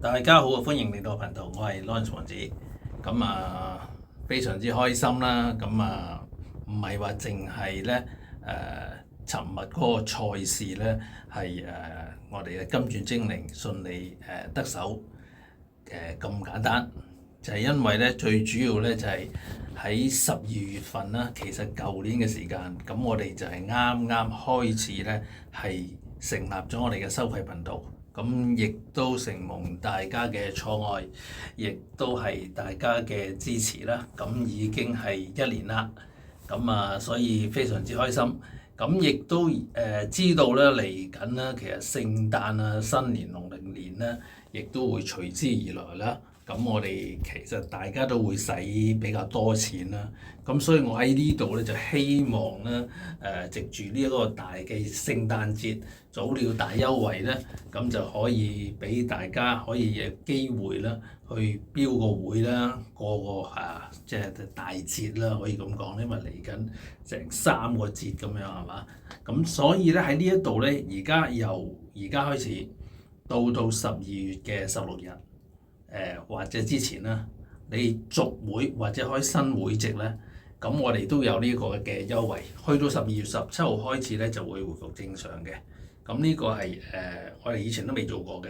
大家好，歡迎嚟到頻道，我係 Lawrence 王子。非常之開心啦。唔係話淨係咧尋日嗰個賽事咧係我哋嘅金鑽精靈順利得手咁簡單，就係因為咧最主要咧就係喺12月份啦。其實舊年嘅時間，咁我哋就係啱啱開始咧係成立咗我哋嘅收費頻道。咁亦都承蒙大家嘅錯愛，亦都係大家嘅支持啦。咁已經係1年啦。所以非常之開心。咁亦都知道咧嚟緊咧，其實聖誕啊、新年、農曆年咧，亦都會隨之而來啦。咁我哋其實大家都會使比較多錢啦。咁所以我喺呢度咧就希望咧藉住呢一個大嘅聖誕節早鳥大優惠咧，咁就可以俾大家可以有機會啦，去標個會啦，過個即係大節啦，可以咁講，因為嚟緊成3個節咁樣係嘛。咁所以咧喺呢一度咧，由而家開始到12月嘅16日。或者之前啦，你續會或者開新會籍咧，咁我哋都有呢個嘅優惠。去到12月17號開始咧，就會回復正常嘅。咁呢個係我哋以前都未做過嘅，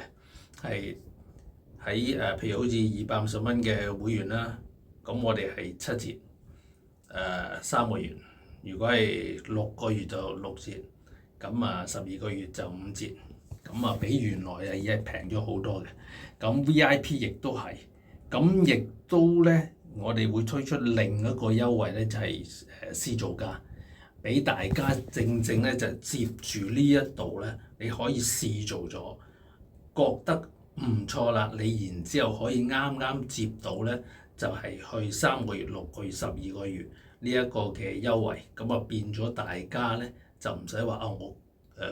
係喺譬如好似250蚊嘅會員啦，咁我哋係7折，3個月。如果係6個月就6折，咁12個月就5折。比原來已經平咗好多嘅。咁 VIP 亦都係，咁亦都咧，我哋會推出另一個優惠咧，就係私造價，俾大家正咧就接住呢一度咧，你可以試做咗，覺得唔錯啦，你然之後可以啱接到咧，就係去3個月、6個月、12個月呢一個嘅優惠，咁變咗大家咧就唔使話我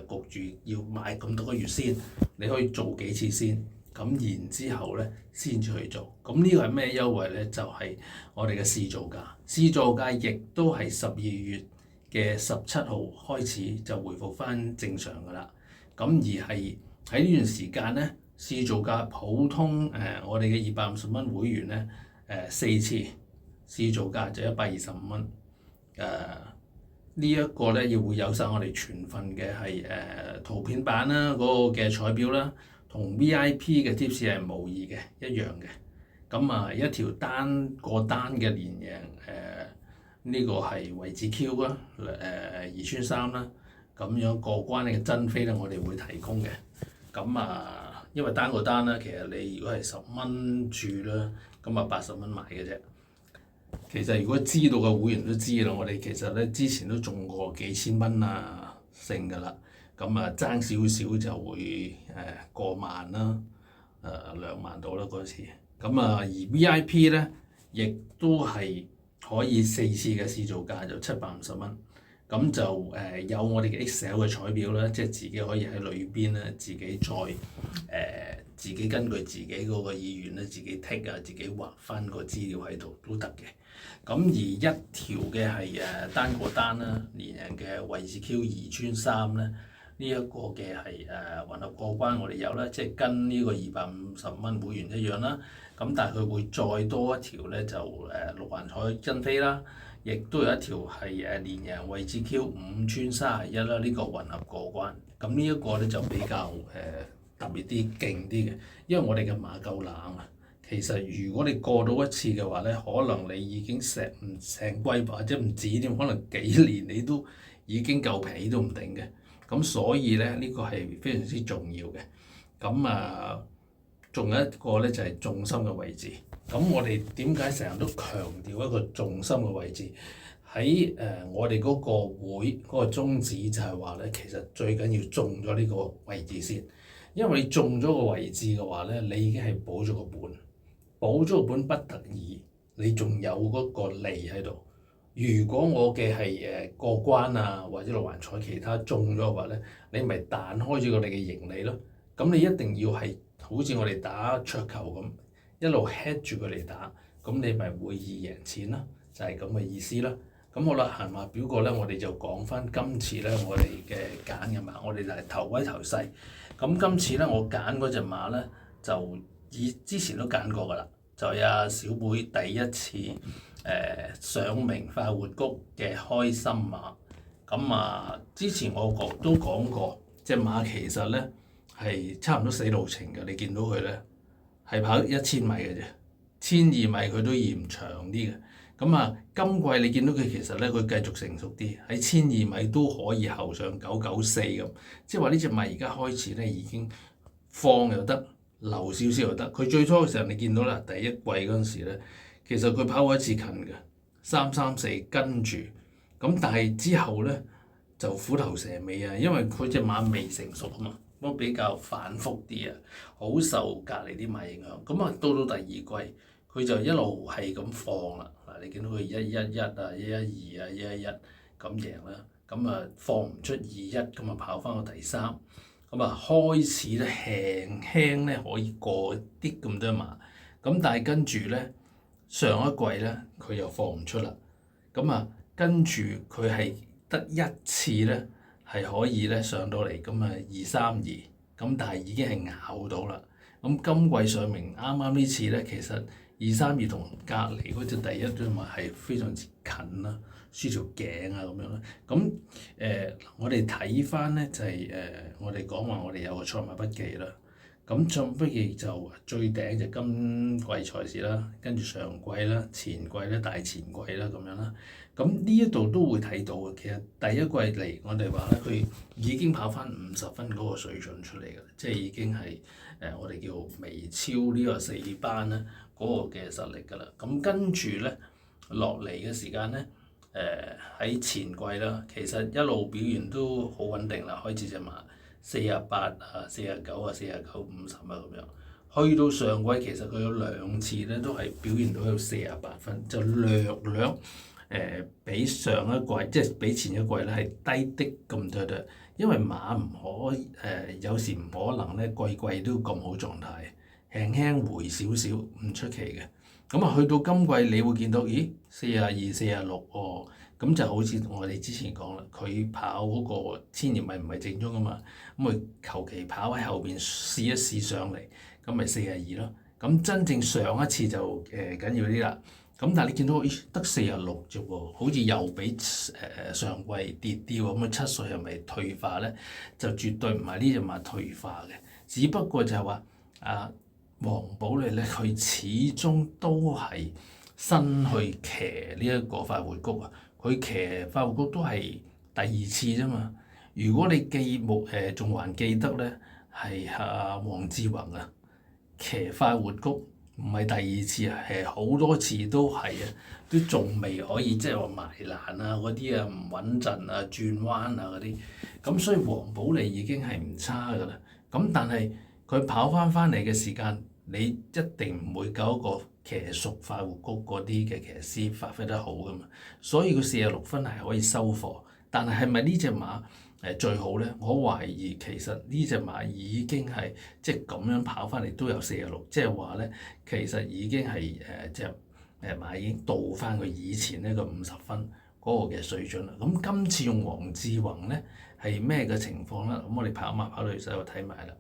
焗住要買咁多個月先，你可以做幾次先，咁然之後咧先至去做。咁呢個係咩優惠咧？就係我哋嘅試造價，試造價亦都係12月嘅17號開始就回復翻正常㗎啦。咁而係喺呢段時間咧，試造價普通我哋嘅250蚊會員咧4次試造價就125蚊。呢一個咧要會有晒我哋全份嘅係圖片版啦，嗰個嘅彩表啦，同 VIP 嘅 tips 係無異嘅，一樣嘅。一條過單嘅連贏呢個係位置 Q 啦，2穿3啦，咁樣過關嘅真飛咧，我哋會提供嘅。因為單過單啦，其實你如果係10蚊注啦，咁80蚊買嘅啫。其實如果知道嘅會員都知啦，我哋其實咧之前都中過幾千蚊勝㗎啦，爭少少就會過萬啦，2萬到啦嗰次。而 VIP 咧亦都係可以4次嘅試造價就750蚊，咁就有我哋嘅 Excel 嘅彩表啦，即係自己可以喺裏邊咧自己再自己根據自己嗰個意願咧，自己剔自己畫翻個資料喺度都得嘅。而一條嘅係單過單啦，連贏嘅位置 Q 2穿3咧，呢一個嘅係混合過關我哋有啦，即係跟呢個250蚊會員一樣啦。但係佢會再多一條咧，就6環彩真飛啦，亦都有一條係連贏位置 Q 5穿31啦，呢個混合過關。咁呢一個咧就比較特別啲、勁啲嘅，因為我哋嘅馬夠冷啊。其實如果你過到一次嘅話咧，可能你已經成季或者唔止添，可能幾年你都已經夠皮都唔定嘅。咁所以咧呢個係非常之重要嘅。仲有一個咧就係重心嘅位置。咁我哋點解成日都強調一個重心嘅位置？喺我哋嗰個會嗰個宗旨就係話咧，其實最緊要中咗呢個位置先。因為你中咗個位置嘅話咧，你已經係保咗個本，保咗個本不得已，你仲有嗰個利喺度。如果我嘅係過關或者6環彩其他中咗嘅話咧，你咪彈開咗你嘅盈利咯。咁你一定要係好似我哋打桌球咁，一路 head 住佢嚟打，咁你咪會易贏錢啦，就係咁嘅意思啦。咁好啦，閒話表過咧，我哋就講翻今次咧，我哋嘅揀嘅馬，我哋就係頭威頭勢。咁今次咧，我揀嗰隻馬咧就之前都揀過㗎啦，就係阿小妹第一次上明快活谷嘅開心馬。咁之前我都講過，隻馬其實咧係差唔多死路程嘅。你見到佢咧係跑1000米嘅啫，1200米佢都嫌長啲嘅。今季你見到佢其實咧佢繼續成熟啲，喺1200米都可以後上994咁，即係話呢隻馬而家開始咧已經放又得，留少少又得。佢最初嘅時候你見到啦，第一季嗰陣時咧，其實佢跑過一次近嘅334跟住，咁但係之後咧就虎頭蛇尾啊，因為佢隻馬未成熟啊嘛，都比較反覆啲啊，好受隔離啲馬影響。到第二季佢就一路係咁放啦。嗱，你見到佢111啊、112啊、111咁贏啦，放唔出21，咁跑翻個第3。開始咧輕輕咧可以過啲咁多馬，但係跟住咧上一季咧佢又放唔出啦，跟住佢係得一次咧係可以咧上到嚟232，但係已經係咬到啦。今季上明啱啱呢次咧，其實232同隔離嗰隻第一隻馬係非常之近啦，輸條頸啊咁樣啦。我哋睇翻咧就係我哋講話我哋有個賽馬筆記啦。賽馬筆記就最頂就今季賽事啦，跟住上季啦、前季啦、大前季啦咁樣啦。呢一度都會睇到嘅，其實第一季嚟我哋話咧，佢已經跑翻50分嗰個水準出嚟㗎，即係已經係我哋叫微超呢個4班咧嗰個嘅實力㗎啦。跟住咧落嚟嘅時間咧，喺前季啦，其實一路表現都好穩定啦，開始隻馬48啊、49啊、49、50啊咁樣，去到上季其實佢有2次咧都係表現到有48分，就略比上一季即係比前一季咧係低啲咁多，因為馬唔可有時唔可能咧季季都咁好狀態，輕輕回少少唔出奇嘅。去到今季你會見到，咦42、46哦，咁就好似我哋之前講啦，佢跑嗰個1000米唔係正宗㗎嘛，佢求其跑喺後邊試一試上嚟，咁咪42咯。真正上一次就緊要啲啦。但係你見到得46啫喎，好似又比上季跌啲喎。7歲係咪退化咧？就絕對唔係呢隻馬退化嘅，只不過就係話黃寶莉咧，佢始終都係新去騎呢一個快活谷啊。佢騎快活谷都係第2次啫嘛。如果你仲還記得咧，係黃志宏啊騎快活谷。唔係第2次啊，係好多次都係啊，都仲未可以即係話埋欄啊嗰啲啊，唔穩陣啊，轉彎啊嗰啲，所以黃寶莉已經係唔差㗎啦。但係佢跑翻嚟嘅時間，你一定唔會夠一個騎熟快活谷嗰啲嘅騎師發揮得好㗎嘛。所以佢46分係可以收貨，但係咪呢隻馬最好咧？我懷疑其實呢隻馬已經係即係咁樣跑翻嚟都有46，即係話咧其實已經係隻馬已經到翻佢以前呢個50分嗰個嘅水準啦。今次用黃志宏咧係咩嘅情況咧？我哋跑馬跑到去細度睇埋啦。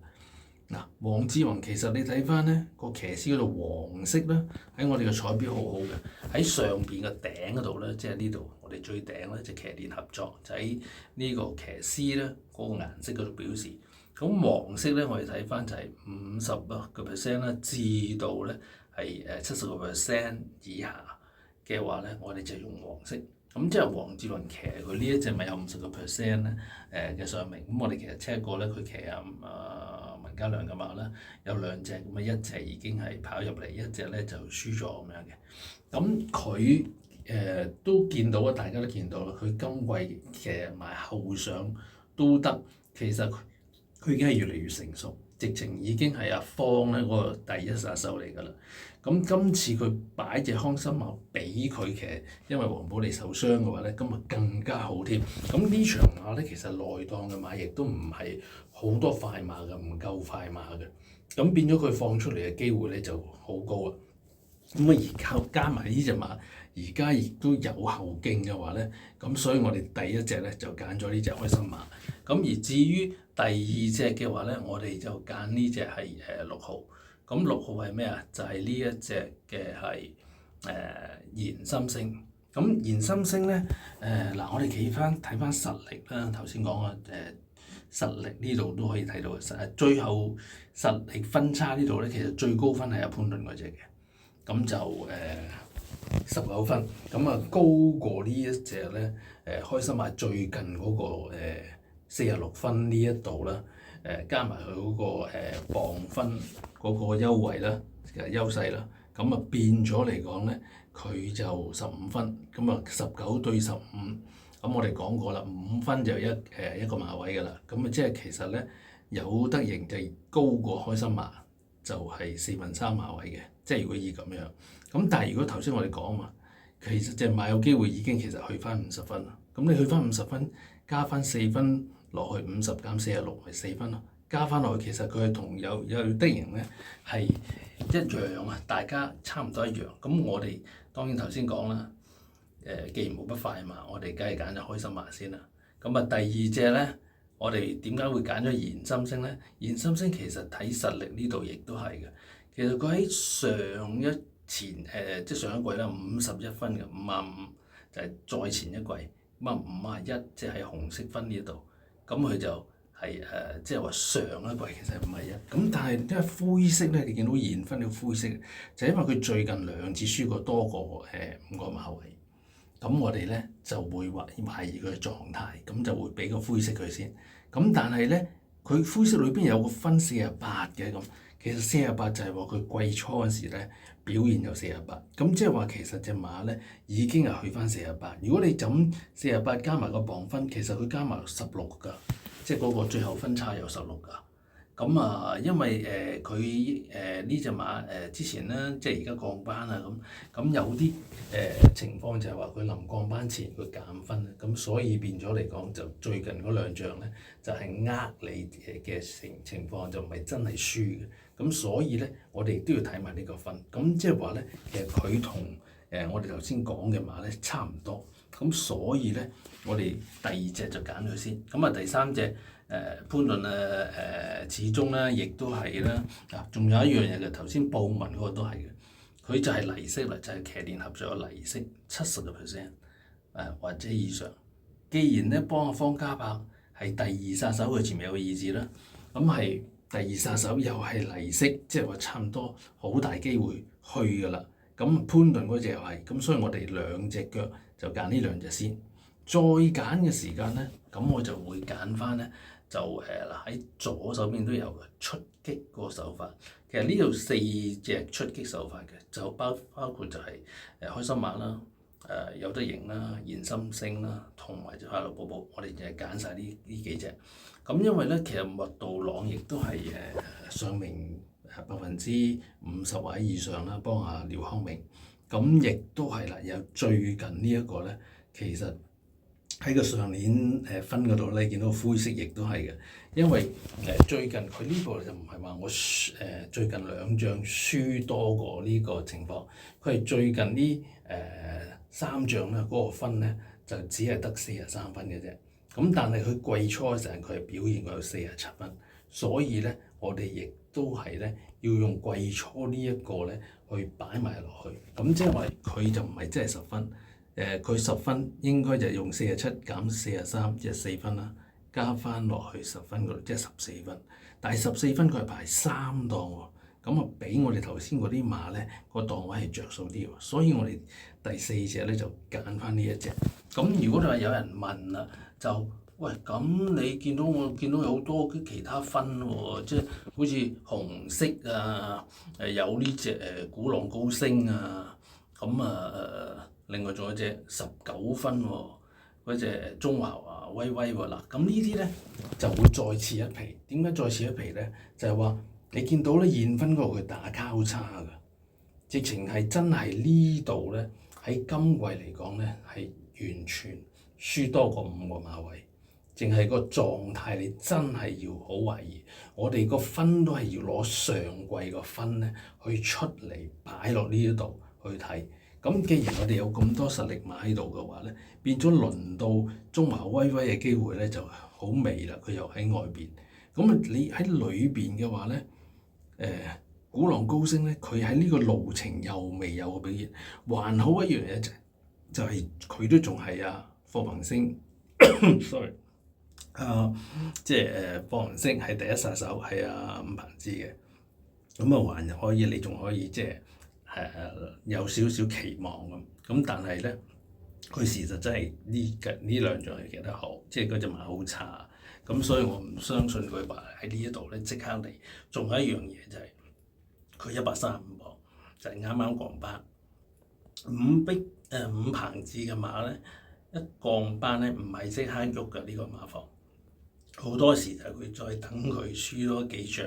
黃志宏其實你睇翻咧個騎師嗰度黃色咧，喺我哋嘅彩標好好嘅，喺上邊嘅頂嗰度咧，即係呢度我哋最頂咧就騎練合作，就喺呢個騎師咧嗰個顏色嗰度表示。黃色咧我哋睇翻就係50%啦，至到咧係70% 以下嘅話咧，我哋就用黃色。即係黃志宏騎佢呢一隻咪有50%咧嘅上明。我哋其實 check 過咧，佢騎文家良嘅馬啦，有2隻一隻已經係跑入嚟，一隻咧就輸咗咁樣嘅。佢都見到啊，大家都見到啦，佢今季騎埋後上都得，其實佢已經係越嚟越成熟，直情已經係阿方咧嗰個第一殺手嚟㗎啦。今次佢擺隻康森馬俾佢騎，因為黃寶莉受傷嘅話咧，今日更加好添。呢場馬咧，其實內檔嘅馬亦都唔係好多快馬嘅，唔夠快馬嘅。變咗佢放出嚟嘅機會咧就好高啊。而加埋呢隻馬，而家亦都有後勁嘅話咧，所以我哋第一隻咧就揀咗呢隻開心馬。而至於第2隻嘅話咧，我哋就揀呢隻係6號。咁6號係咩啊？就係呢一隻嘅係燃心星。咁燃心星咧我哋睇翻實力啦。頭先講嘅實力呢度都可以睇到最後實力分差呢度咧，其實最高分係阿潘頓嗰隻嘅。咁就19分，咁高過呢一隻咧開心馬最近嗰個46分呢一度啦，加埋佢嗰個磅分嗰個優惠啦，優勢啦，咁變咗嚟講咧，佢就15分，咁19對15，咁我哋講過啦，5分就一個馬位㗎啦，咁即係其實咧有得贏就高過開心馬，就係3/4馬位嘅，即係如果以咁樣，咁但係如果頭先我哋講嘛，其實隻馬有機會已經其實去翻50分啦，咁你去翻50分，加翻4分落去50減46咪4分咯，加翻落去其實佢係同有得贏咧係一樣啊，大家差唔多一樣。咁我哋當然頭先講啦，既然冇乜快馬，我哋梗係揀咗開心馬先啦。咁第二隻咧，我哋點解會揀咗燃心星咧？燃心星其實睇實力呢度亦都係嘅。其實佢喺即係上一季啦，51分嘅55，就係再前一季51，即係喺紅色分呢度。咁佢就係即係話上一季其實51。咁但係因為灰色咧，你見到燃分嘅灰色，就因為佢最近2次輸過多過5個馬位。咁我哋咧就會懷疑佢嘅狀態，咁就會俾個灰色佢先。咁但係咧，佢灰色裏邊有個分48嘅咁，其實48就係話佢季初嗰時咧表現有48，咁即係話其實隻馬咧已經係去翻48。如果你就咁48加埋個磅分，其實佢加埋16㗎，即係嗰個最後分差有16㗎。咁因為佢呢隻馬之前咧，即係而家降班啊咁有啲情況就係話佢臨降班前佢減分，咁所以變咗嚟講就最近嗰2仗咧就係你嘅情況，就唔係真係輸嘅。咁所以咧我哋都要睇埋呢個分，咁即係話咧其實佢同我哋頭先講嘅馬咧差唔多，咁所以咧我哋第二隻就揀佢先，咁第三隻。潘頓始終咧，亦都係啦。仲有一樣嘢嘅，頭先報文嗰個都係嘅，佢就係泥色啦，就係騎練合咗個泥色70%，或者以上。既然咧幫阿方嘉柏係第2殺手，佢前面有個2字啦，咁係第2殺手又係泥色，即係話差唔多好大機會去㗎啦。咁潘頓嗰隻又係，咁所以我哋2隻腳就揀呢2隻先。再揀嘅時間咧，咁我就會揀翻咧。就喺左手邊都有嘅出擊嗰個手法，其實呢度4隻出擊手法嘅，就包括就係開心馬啦、有得贏啦、燃心星啦，同埋就快樂寶寶，我哋就係揀晒呢幾隻。咁因為咧，其實麥道朗亦都係上名50%或者以上啦，幫阿廖康明。咁亦都係啦，有最近呢一個咧，其實。喺個上年分嗰度咧，見到灰色亦都係嘅，因為最近佢呢個就唔係話我最近2仗輸多過呢個情況，佢係最近呢3仗咧嗰個分咧就只係得43分嘅啫。咁但係佢季初嘅時候佢係表現過有47分，所以咧我哋亦都係咧要用季初呢一個咧去擺埋落去，咁即係話佢就唔係真係10分。佢10分應該就用47減43，即係4分啦，加翻落去10分嗰度，即係14分。但係14分佢係排3檔喎，咁比我哋頭先嗰啲馬咧個檔位係着數啲喎，所以我哋第4隻咧就揀翻呢一隻。咁如果你話有人問啦，就喂咁你見到有好多其他分喎，即係好似紅色啊，有呢隻鼓浪高升啊，咁另外仲有隻19分喎，嗰隻中華威威喎。嗱，咁呢啲咧就會再次一皮。點解再次一皮咧？就係話你見到咧現分嗰度佢打交叉㗎，直情係真係呢度咧喺今季嚟講咧係完全輸多過5個馬位，淨係個狀態你真係要好懷疑。我哋個分都係要攞上季個分咧去出嚟擺落呢一度去睇。咁既然我哋有咁多實力馬喺度嘅話咧，變咗輪到中華威威嘅機會咧就好微啦。佢又喺外邊，咁你喺裏邊嘅話咧，鼓浪高升咧，佢喺呢個路程又未有個表現，還好一樣嘢就係佢都仲係霍宏星，sorry，即係霍宏星係第一殺手係伍彭之嘅，咁還可以，你仲可以即係有少少期望咁，但係咧佢事實真係呢兩場係騎得好，即係嗰隻馬好差，咁所以我唔相信佢話喺呢一度咧即刻嚟。仲有一樣嘢就係佢135磅，就係啱啱降班。伍彭智嘅馬咧，一降班咧唔係即刻喐嘅呢個馬房，好多時就係佢再等佢輸多幾仗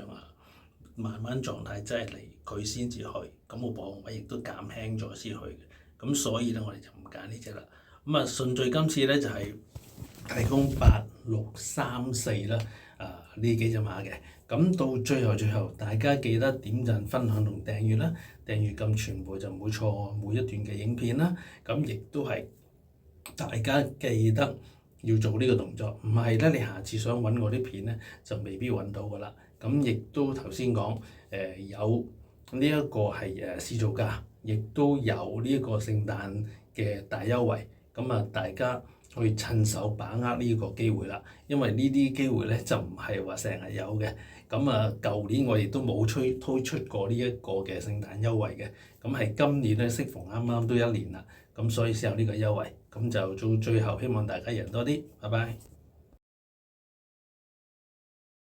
慢慢狀態真係嚟，佢先至去，咁個磅位亦都減輕咗先去嘅，咁所以咧我哋就唔揀呢隻啦。咁順序今次咧就係提供8、6、3、4啦，呢幾隻馬嘅。咁到最後，大家記得點讚、分享同訂閱啦，訂閱咁全部就唔會錯每一段嘅影片啦。咁亦都係大家記得要做呢個動作，唔係咧你下次想揾我啲片咧就未必揾到噶啦。咁亦都頭先講有呢一個係試造價，亦都有呢一個聖誕嘅大優惠。咁大家去趁手把握呢個機會啦，因為呢啲機會咧就唔係話成日有嘅。咁舊年我亦都冇推出過呢一個嘅聖誕優惠嘅，咁係今年咧適逢啱啱都1年啦，咁所以先有呢個優惠，咁就到最後希望大家贏多啲，拜拜。